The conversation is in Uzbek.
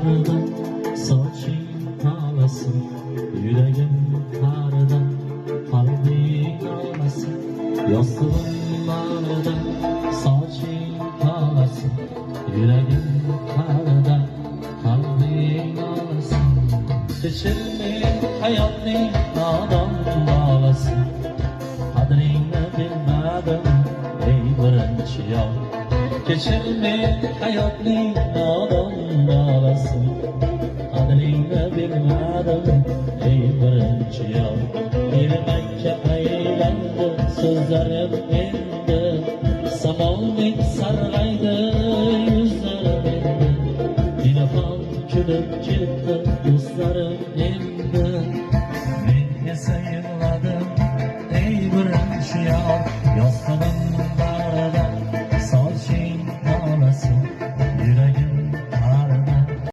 qaridan soching tolasin, yuragim qaridan qalbing olasin. Yostig'im baridan soching tolasin, yuragim qaridan qalbing olasin. Kechirmay hayotning nodon bolasin, qadringni bilmadim ey birinchi yo'l. Kechirmay hayotning nodon bolasin, qadringni bilmadim ey birinchi yo'l. Yirmakka aylandi so'zlarim endi, samoldek sarg'aydi yuzlarim endi. Telefon kulib ketdi do'stlarim endi.